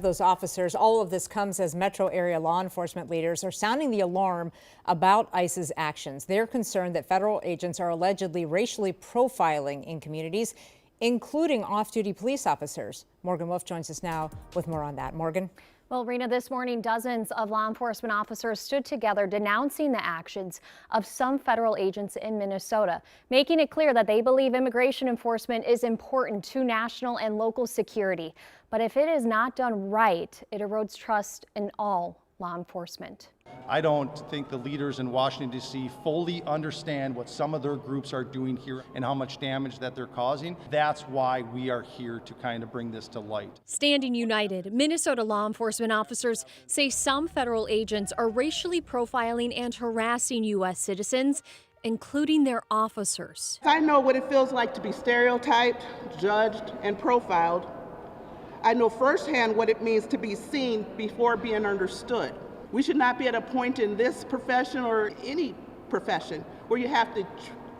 Those officers. All of this comes as metro area law enforcement leaders are sounding the alarm about ICE's actions. They're concerned that federal agents are allegedly racially profiling in communities, including off-duty police officers. Morgan Wolf joins us now with more on that. Morgan. Well, Rena, this morning, dozens of law enforcement officers stood together denouncing the actions of some federal agents in Minnesota, making it clear that they believe immigration enforcement is important to national and local security. But if it is not done right, it erodes trust in all law enforcement. I don't think the leaders in Washington, D.C. fully understand what some of their groups are doing here and how much damage that they're causing. That's why we are here to kind of bring this to light. Standing united, Minnesota law enforcement officers say some federal agents are racially profiling and harassing U.S. citizens, including their officers. I know what it feels like to be stereotyped, judged, and profiled. I know firsthand what it means to be seen before being understood. We should not be at a point in this profession or any profession where you have to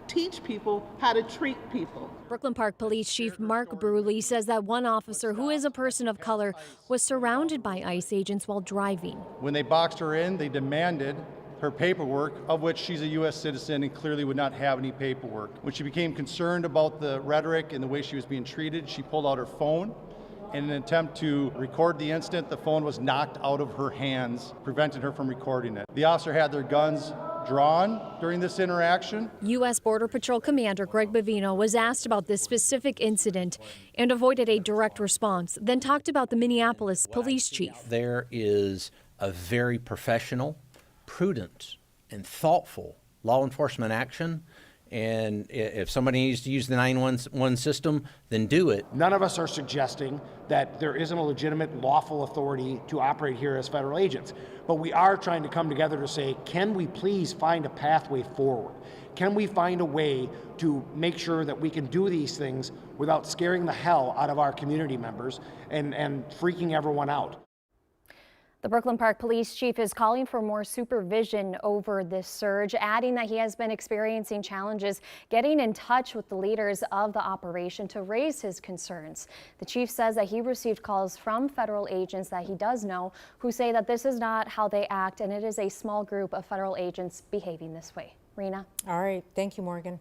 teach people how to treat people. Brooklyn Park Police Chief Mark Bruley says that one officer, who is a person of color, was surrounded by ICE agents while driving. When they boxed her in, they demanded her paperwork, of which she's a U.S. citizen and clearly would not have any paperwork. When she became concerned about the rhetoric and the way she was being treated, she pulled out her phone. In an attempt to record the incident, the phone was knocked out of her hands, preventing her from recording it. The officer had their guns drawn during this interaction. U.S. Border Patrol Commander Greg Bavino was asked about this specific incident and avoided a direct response, then talked about the Minneapolis police chief. There is a very professional, prudent, and thoughtful law enforcement action. And if somebody needs to use the 911 system, then do it. None of us are suggesting that there isn't a legitimate lawful authority to operate here as federal agents. But we are trying to come together to say, can we please find a pathway forward? Can we find a way to make sure that we can do these things without scaring the hell out of our community members and freaking everyone out? The Brooklyn Park Police Chief is calling for more supervision over this surge, adding that he has been experiencing challenges getting in touch with the leaders of the operation to raise his concerns. The chief says that he received calls from federal agents that he does know who say that this is not how they act, and it is a small group of federal agents behaving this way. Rena? All right. Thank you, Morgan.